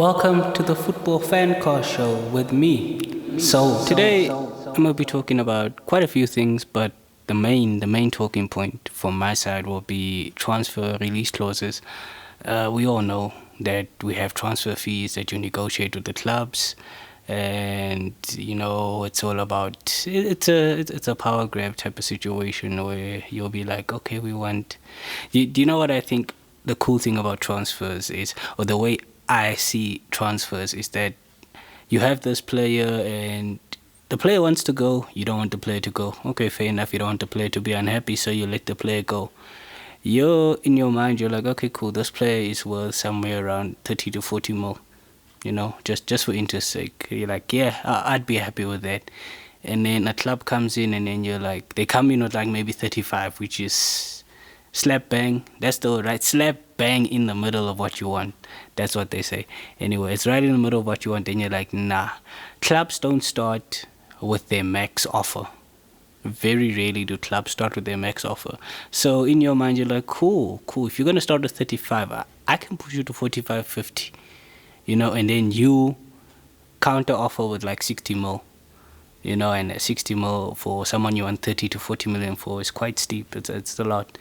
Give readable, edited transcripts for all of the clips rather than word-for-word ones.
Welcome to the Football Fancast show with me. So today I'm gonna be talking about quite a few things, but the main talking point from my side will be transfer release clauses. We all know that we have transfer fees that you negotiate with the clubs, and it's all about it's a power grab type of situation where you'll be like, okay, we want. Do you know what I think? The cool thing about transfers is, or the way I see transfers is that you have this player and the player wants to go, you don't want the player to go. Okay, fair enough, you don't want the player to be unhappy, so you let the player go. You're in your mind, you're like, okay, cool, this player is worth somewhere around 30 to 40 mil, just for interest sake. You're like, yeah, I'd be happy with that. And then a club comes in and then you're like, they come in with like maybe 35, which is slap bang. That's the right slap bang in the middle of what you want. That's what they say. Anyway, it's right in the middle of what you want, and you're like, nah. Clubs don't start with their max offer. Very rarely do clubs start with their max offer. So in your mind, you're like, cool. If you're gonna start with 35, I can push you to 45, 50. And then you counter offer with like 60 mil. And 60 mil for someone you want 30 to 40 million for is quite steep. It's a lot.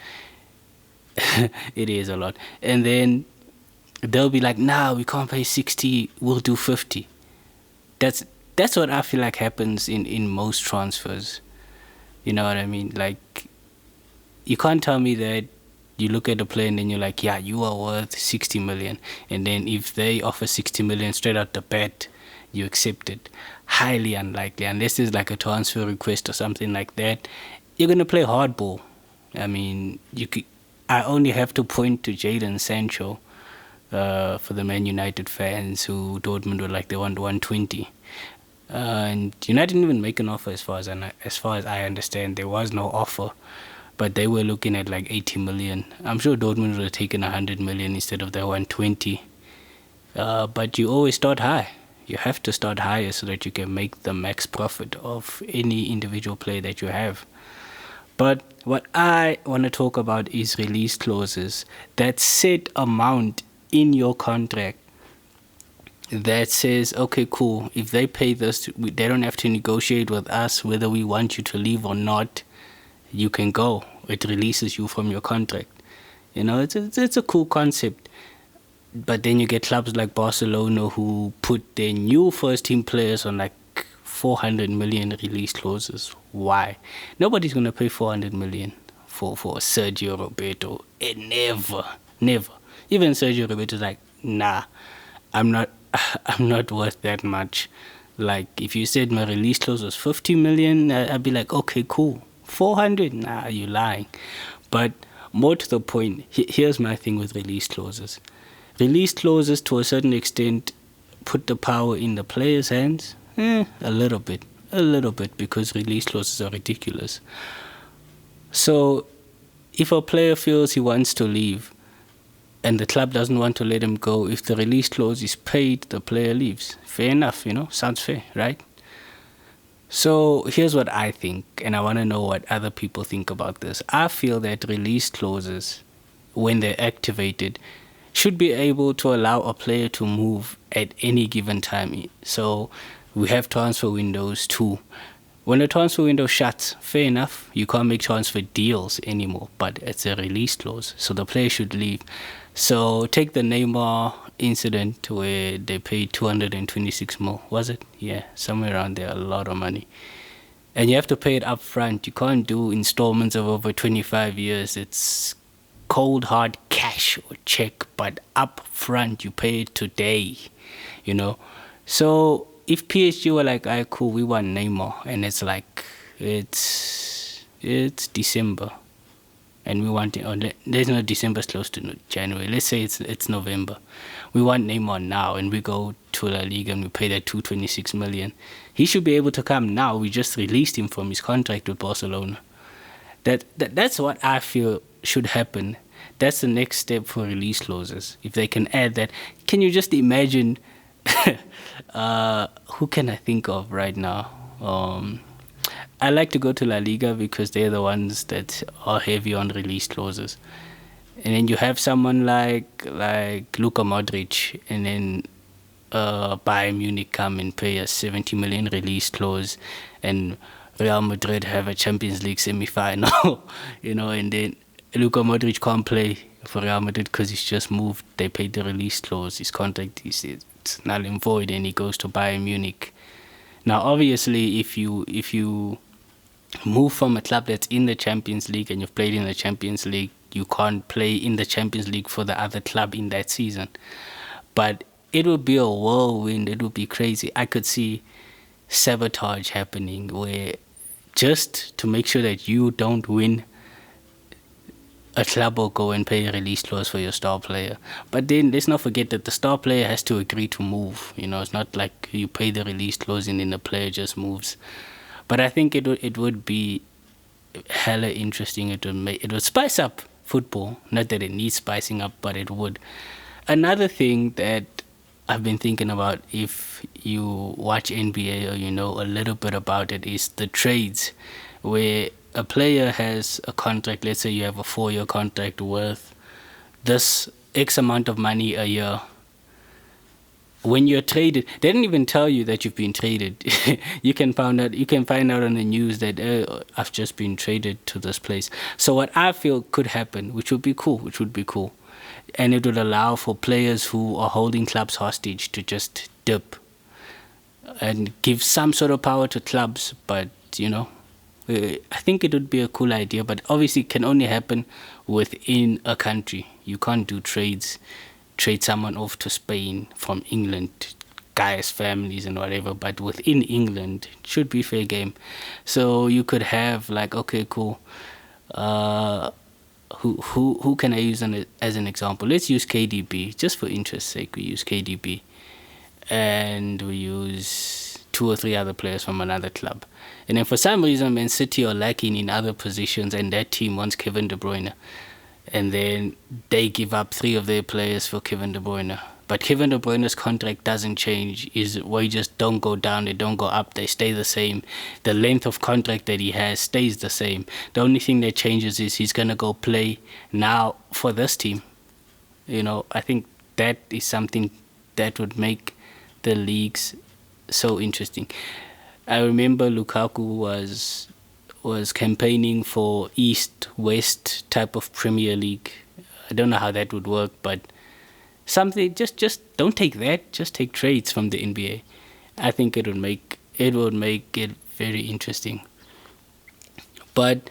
It is a lot. And then they'll be like, nah, we can't pay 60, we'll do 50. That's what I feel like happens in most transfers. You know what I mean? Like, you can't tell me that you look at the player and then you're like, yeah, you are worth 60 million. And then if they offer 60 million straight out the bat, you accept it. Highly unlikely, unless there's like a transfer request or something like that. You're going to play hardball. I mean, I only have to point to Jadon Sancho for the Man United fans who Dortmund were like, they want 120. And United didn't even make an offer as far as I understand. There was no offer, but they were looking at like 80 million. I'm sure Dortmund would have taken 100 million instead of the 120. But you always start high. You have to start higher so that you can make the max profit of any individual player that you have. But what I want to talk about is release clauses, that set amount in your contract that says, okay, cool, if they pay this, they don't have to negotiate with us whether we want you to leave or not. You can go. It releases you from your contract. It's a cool concept. But then you get clubs like Barcelona who put their new first team players on like 400 million release clauses. Why? Nobody's going to pay 400 million for Sergio Roberto. Never. Even Sergio Roberto's like, nah, I'm not worth that much. Like, if you said my release clause was 50 million, I'd be like, okay, cool. 400? Nah, you're lying. But more to the point, here's my thing with release clauses. Release clauses, to a certain extent, put the power in the player's hands. A little bit, because release clauses are ridiculous. So, if a player feels he wants to leave, and the club doesn't want to let him go, if the release clause is paid, the player leaves. Fair enough, sounds fair, right? So, here's what I think, and I want to know what other people think about this. I feel that release clauses, when they're activated, should be able to allow a player to move at any given time. So we have transfer windows too. When a transfer window shuts, fair enough, you can't make transfer deals anymore, but it's a release clause, so the player should leave. So take the Neymar incident where they paid 226 mil, was it? Yeah, somewhere around there, a lot of money. And you have to pay it up front. You can't do installments of over 25 years. It's cold hard cash or check, but up front you pay it today, So if PSG were like, alright, cool, we want Neymar, and it's like it's December, and we want it, or there's no December's close to January. Let's say it's November. We want Neymar now, and we go to La Liga and we pay that 226 million. He should be able to come now. We just released him from his contract with Barcelona. That's what I feel should happen. That's the next step for release clauses. If they can add that, can you just imagine? Who can I think of right now? I like to go to La Liga because they're the ones that are heavy on release clauses. And then you have someone like Luka Modric, and then Bayern Munich come and pay a 70 million release clause, and Real Madrid have a Champions League semi-final, and then Luka Modric can't play for Real Madrid because he's just moved. They paid the release clause. His contract it's null and void, and he goes to Bayern Munich. Now, obviously, if you move from a club that's in the Champions League and you've played in the Champions League, you can't play in the Champions League for the other club in that season. But it would be a whirlwind. It would be crazy. I could see sabotage happening where just to make sure that you don't win, a club will go and pay a release clause for your star player. But then let's not forget that the star player has to agree to move. It's not like you pay the release clause and then the player just moves. But I think it would be hella interesting. It would spice up football. Not that it needs spicing up, but it would. Another thing that I've been thinking about, if you watch NBA or you know a little bit about it, is the trades, where a player has a contract. Let's say you have a 4-year contract worth this X amount of money a year. When you're traded, they didn't even tell you that you've been traded. You can find out on the news that I've just been traded to this place. So what I feel could happen, which would be cool, and it would allow for players who are holding clubs hostage to just dip and give some sort of power to clubs. But I think it would be a cool idea, but obviously it can only happen within a country. You can't do trade someone off to Spain from England, guys, families and whatever, but within England it should be fair game. So you could have like, okay, cool, who can I use as an example? Let's use KDB, just for interest's sake. We use KDB and we use 2 or 3 other players from another club. And then for some reason, Man City are lacking in other positions, and that team wants Kevin De Bruyne. And then they give up 3 of their players for Kevin De Bruyne. But Kevin De Bruyne's contract doesn't change. His wages don't go down, they don't go up, they stay the same. The length of contract that he has stays the same. The only thing that changes is he's going to go play now for this team. I think that is something that would make the leagues so interesting. I remember Lukaku was campaigning for East-West type of Premier League. I don't know how that would work, but something, just don't take that, just take trades from the NBA. I think it would make it very interesting. But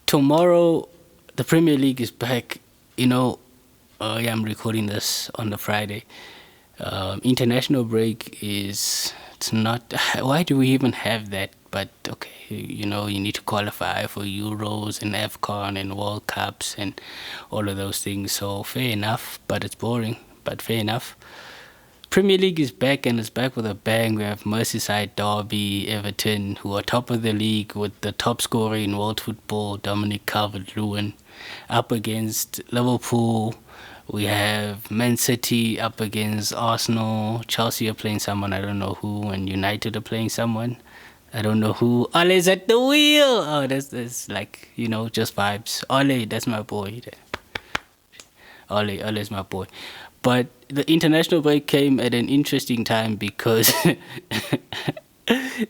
tomorrow the Premier League is back. I'm recording this on the Friday. International break it's not, why do we even have that? But okay, you need to qualify for Euros and AFCON and World Cups and all of those things. So fair enough, but it's boring, but fair enough. Premier League is back, and it's back with a bang. We have Merseyside Derby, Everton, who are top of the league with the top scorer in world football, Dominic Calvert-Lewin, up against Liverpool. We have Man City up against Arsenal. Chelsea are playing someone, I don't know who, and United are playing someone, I don't know who. Ole's at the wheel. Oh, that's like, just vibes. Ole, that's my boy. Ole's my boy. But the international break came at an interesting time because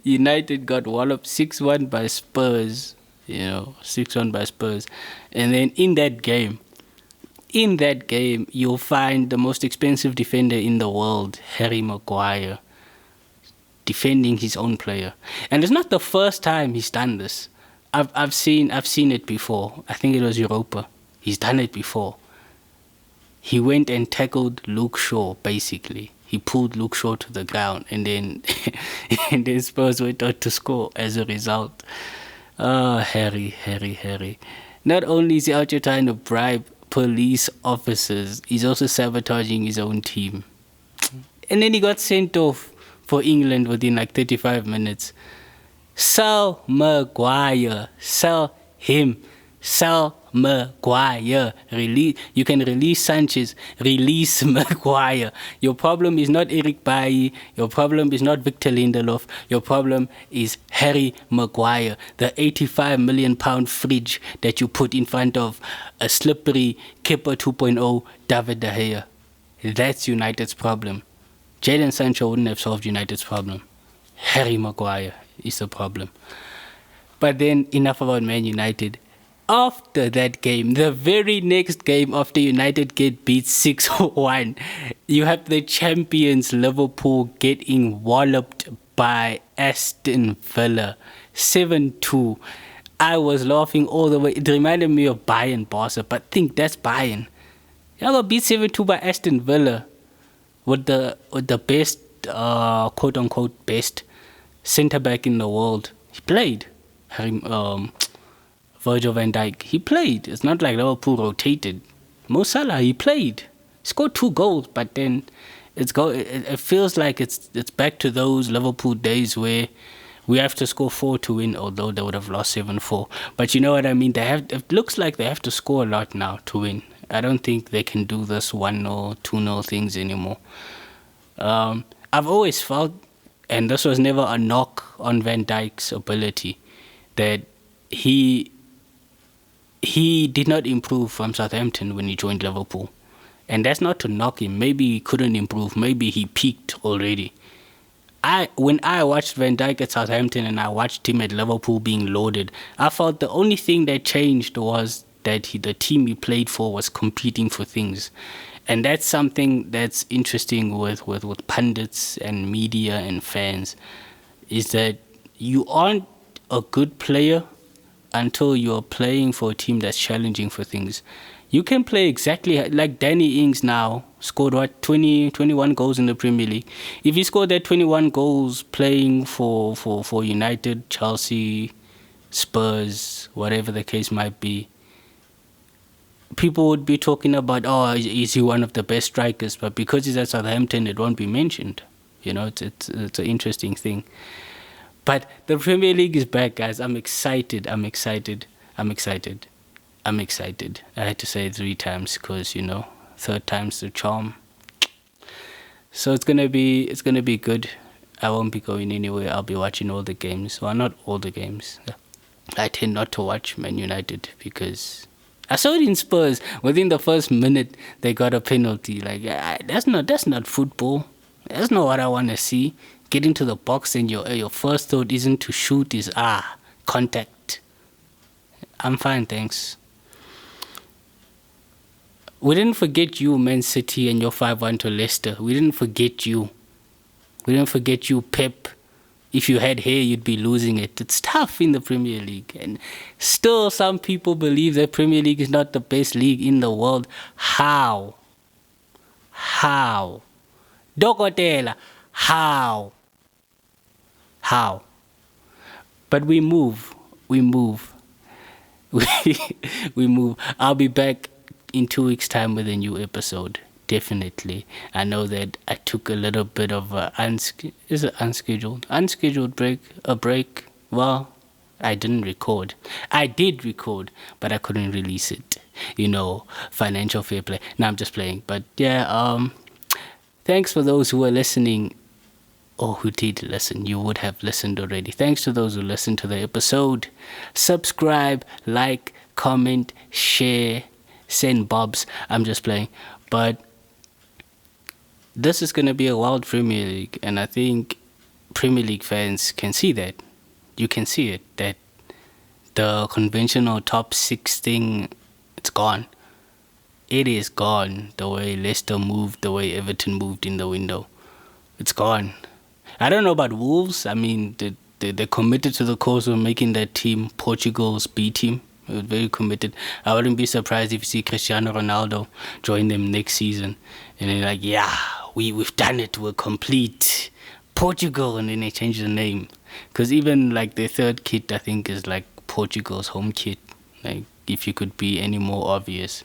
United got walloped 6-1 by Spurs. 6-1 by Spurs. And then in that game, you'll find the most expensive defender in the world, Harry Maguire, defending his own player. And it's not the first time he's done this. I've seen it before. I think it was Europa. He's done it before. He went and tackled Luke Shaw, basically. He pulled Luke Shaw to the ground, and then Spurs went on to score as a result. Oh, Harry. Not only is he out here trying to bribe police officers, he's also sabotaging his own team. And then he got sent off for England within like 35 minutes. Sell Maguire. Sell him. Sell Maguire. You can release Sanchez. Release Maguire. Your problem is not Eric Bailly. Your problem is not Victor Lindelof. Your problem is Harry Maguire, the £85 million fridge that you put in front of a slippery Kepa 2.0 David De Gea. That's United's problem. Jadon Sancho wouldn't have solved United's problem. Harry Maguire is the problem. But then, enough about Man United. After that game, the very next game after United get beat 6-1, you have the champions Liverpool getting walloped by Aston Villa 7-2. I was laughing all the way. It reminded me of Bayern Barca, but think that's Bayern. Y'all got beat 7-2 by Aston Villa with the best, quote unquote, best centre back in the world. He played. Virgil van Dijk, he played. It's not like Liverpool rotated. Mo Salah, he played. He scored 2 goals, but then it feels like it's back to those Liverpool days where we have to score 4 to win, although they would have lost 7-4. But you know what I mean? It looks like they have to score a lot now to win. I don't think they can do this 1-0, 2-0 things anymore. I've always felt, and this was never a knock on Van Dijk's ability, that he did not improve from Southampton when he joined Liverpool. And that's not to knock him. Maybe he couldn't improve. Maybe he peaked already. When I watched Van Dijk at Southampton and I watched him at Liverpool being loaded, I felt the only thing that changed was that the team he played for was competing for things. And that's something that's interesting with pundits and media and fans, is that you aren't a good player until you're playing for a team that's challenging for things. You can play exactly like Danny Ings now scored 21 goals in the Premier League. If he scored that 21 goals playing for United, Chelsea, Spurs, whatever the case might be, people would be talking about, oh, is he one of the best strikers? But because he's at Southampton, it won't be mentioned. You know, it's an interesting thing. But the Premier League is back, guys. I'm excited. I had to say it 3 times because, you know, 3rd time's the charm. So it's gonna be good. I won't be going anywhere. I'll be watching all the games. Well, not all the games. I tend not to watch Man United because I saw it in Spurs. Within the first minute, they got a penalty. Like, that's not football. That's not what I want to see. Get into the box and your first thought isn't to shoot, is contact. I'm fine, thanks. We didn't forget you, Man City, and your 5-1 to Leicester. We didn't forget you. We didn't forget you, Pep. If you had hair, you'd be losing it. It's tough in the Premier League. And still, some people believe that Premier League is not the best league in the world. How? Dokotela, how? But we move. We move. I'll be back in 2 weeks' time with a new episode. Definitely. I know that I took a little bit of a unscheduled break. Well, I didn't record. I did record, but I couldn't release it. You know, financial fair play. No, I'm just playing. But yeah, thanks for those who are listening, or who did listen. You would have listened already. Thanks to those who listened to the episode. Subscribe, like, comment, share, send bobs. I'm just playing. But this is going to be a wild Premier League, and I think Premier League fans can see that. You can see it, that the conventional top 6 thing, it's gone. It is gone. The way Leicester moved, the way Everton moved in the window, it's gone. I don't know about Wolves. I mean, they're committed to the cause of making that team Portugal's B team. They're very committed. I wouldn't be surprised if you see Cristiano Ronaldo join them next season. And they're like, yeah, we've done it. We're complete. Portugal. And then they change the name. Because even like their 3rd kit, I think, is like Portugal's home kit. Like, if you could be any more obvious.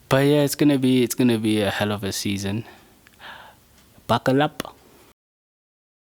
But yeah, it's gonna be a hell of a season. Buckle up.